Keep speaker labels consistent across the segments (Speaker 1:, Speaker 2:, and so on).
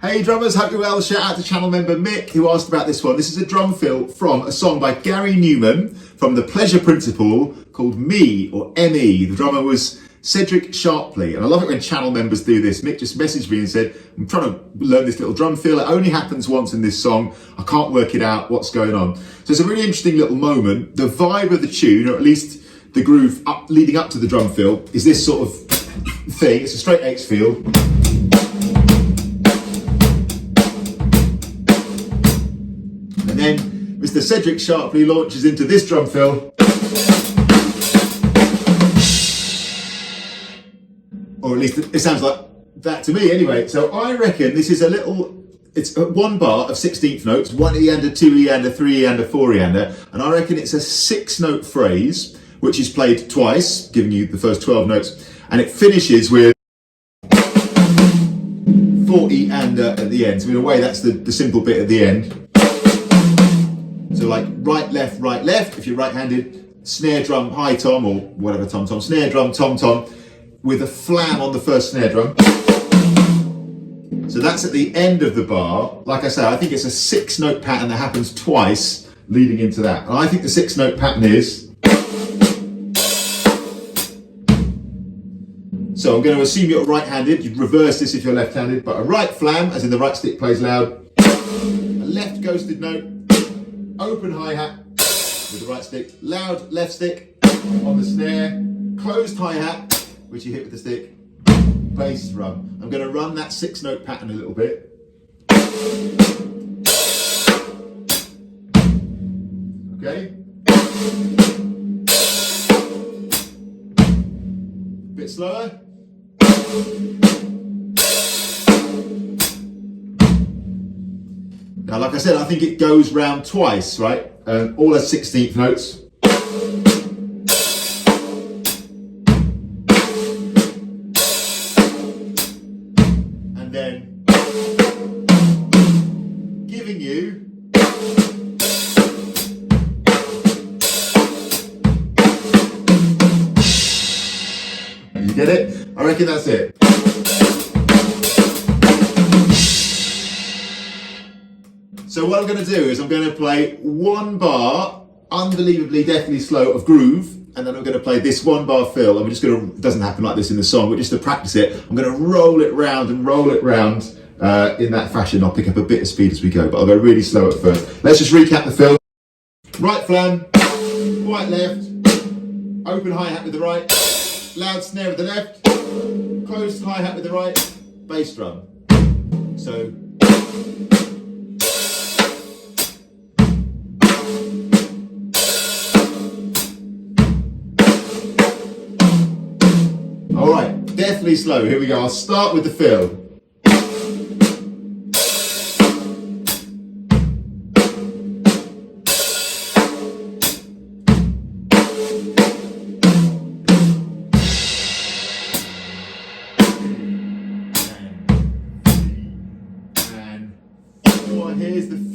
Speaker 1: Hey drummers, hope you're well. Shout out to channel member Mick who asked about this one. This is a drum fill from a song by Gary Numan from The Pleasure Principle called Me or M.E. The drummer was Cedric Sharpley, and I love it when channel members do this. Mick just messaged me and said, I'm trying to learn this little drum fill. It only happens once in this song. I can't work it out. What's going on? So it's a really interesting little moment. The vibe of the tune, or at least the groove leading up to the drum fill, is this sort of thing. It's a straight 8 feel. And then Mr. Cedric Sharpley launches into this drum fill. Or at least it sounds like that to me anyway. So I reckon this is it's a 1 bar of 16th notes, 1 E-ander, 2 E-ander, 3 E-ander, 4 E-ander. And I reckon it's a 6-note phrase, which is played twice, giving you the first 12 notes. And it finishes with 4 E-ander at the end. So in a way, that's the simple bit at the end. So like right, left, if you're right-handed, snare drum, high tom, or whatever tom-tom, snare drum, tom-tom, with a flam on the first snare drum. So that's at the end of the bar. Like I say, I think it's a 6-note pattern that happens twice leading into that. And I think the 6-note pattern is... So I'm going to assume you're right-handed. You'd reverse this if you're left-handed, but a right flam, as in the right stick plays loud. A left ghosted note, open hi-hat with the right stick, loud left stick on the snare, closed hi-hat, which you hit with the stick, bass drum. I'm going to run that 6-note pattern a little bit. Okay. A bit slower. Now, like I said, I think it goes round twice, right? All as 16th notes. And then giving you you get it? I reckon that's it. So what I'm going to do is I'm going to play 1 bar, unbelievably, deathly slow of groove, and then I'm going to play this 1 bar fill, and we're just going to, it doesn't happen like this in the song, but just to practice it, I'm going to roll it round and roll it round in that fashion. I'll pick up a bit of speed as we go, but I'll go really slow at first. Let's just recap the fill. Right flam, right left, open hi-hat with the right, loud snare with the left, closed hi-hat with the right, bass drum. So... Alright, deathly slow. Here we go. I'll start with the fill. And 4, here's the fill.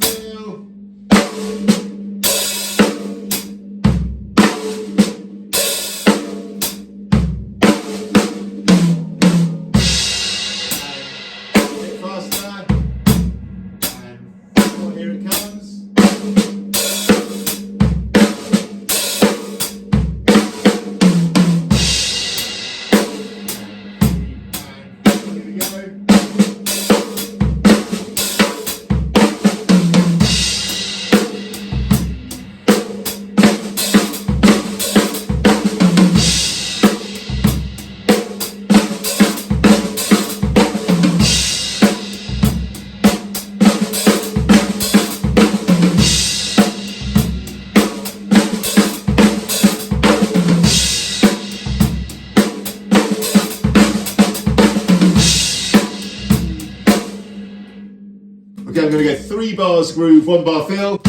Speaker 1: Okay, I'm going to go 3 bars groove, 1 bar fill.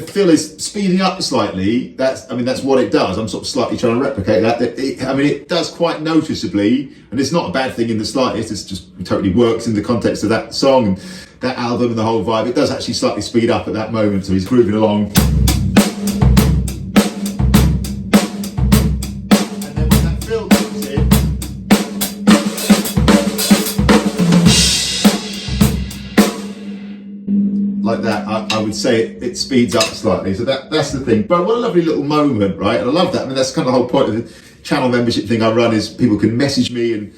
Speaker 1: the fill is speeding up slightly, that's what it does. I'm sort of slightly trying to replicate that. It does quite noticeably, and it's not a bad thing in the slightest. It's just it totally works in the context of that song and that album and the whole vibe. It does actually slightly speed up at that moment, so he's grooving along. Like that, I would say it speeds up slightly. So that's the thing. But what a lovely little moment, right? And I love that. I mean, that's kind of the whole point of the channel membership thing I run is people can message me and,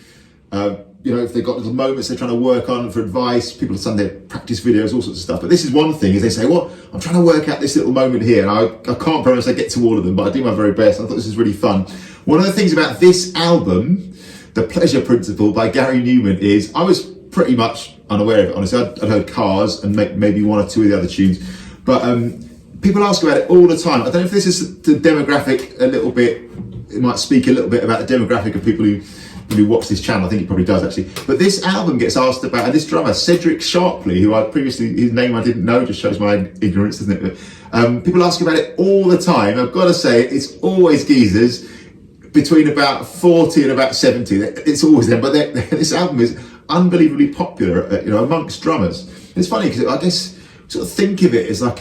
Speaker 1: if they've got little moments they're trying to work on for advice, people have done their practice videos, all sorts of stuff. But this is one thing, is they say, well, I'm trying to work out this little moment here. And I can't promise I get to all of them, but I do my very best. I thought this was really fun. One of the things about this album, The Pleasure Principle by Gary Numan, is I was pretty much unaware of it, honestly. I'd heard Cars and maybe one or two of the other tunes, but people ask about it all the time. I don't know if this is the demographic a little bit, it might speak a little bit about the demographic of people who watch this channel. I think it probably does actually. But this album gets asked about, and this drummer, Cedric Sharpley, who his name I didn't know, just shows my ignorance, doesn't it? But, people ask about it all the time. I've got to say, it's always geezers between about 40 and about 70. It's always them, but this album is unbelievably popular, amongst drummers. It's funny because I guess sort of think of it as like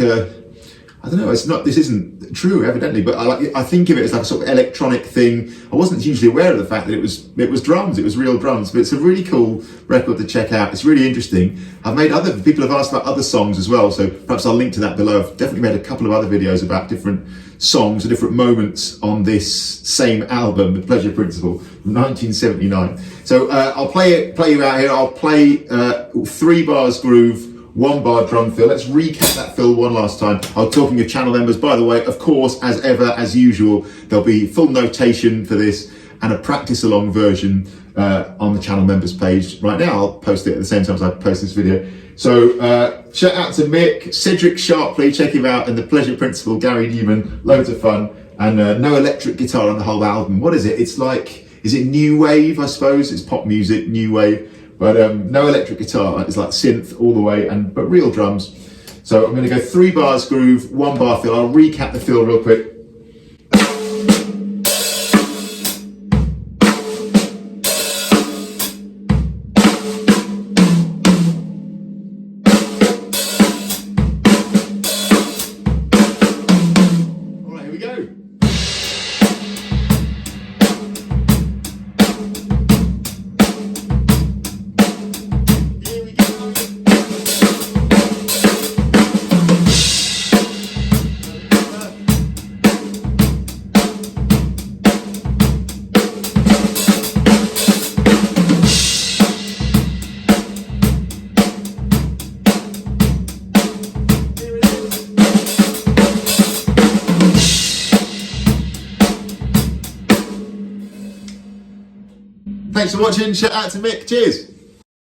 Speaker 1: this isn't true evidently, but I think of it as like a sort of electronic thing. I wasn't hugely aware of the fact that it was drums, it was real drums, but it's a really cool record to check out. It's really interesting. People have asked about other songs as well, so perhaps I'll link to that below. I've definitely made a couple of other videos about different songs and different moments on this same album, The Pleasure Principle, from 1979. So I'll play you out here. I'll play 3 bars groove, 1 bar drum fill. Let's recap that fill one last time. I'm talking of channel members, by the way. Of course, as ever, as usual, there'll be full notation for this and a practice along version on the channel members page right now. I'll post it at the same time as I post this video. So shout out to Mick, Cedric Sharpley, check him out, and The Pleasure Principle, Gary Numan, loads of fun, and no electric guitar on the whole album. What is it? It's like, is it new wave, I suppose? It's pop music, new wave, but no electric guitar. It's like synth all the way, but real drums. So I'm going to go 3 bars groove, 1 bar fill. I'll recap the fill real quick. Thanks for watching. Shout out to Mick. Cheers.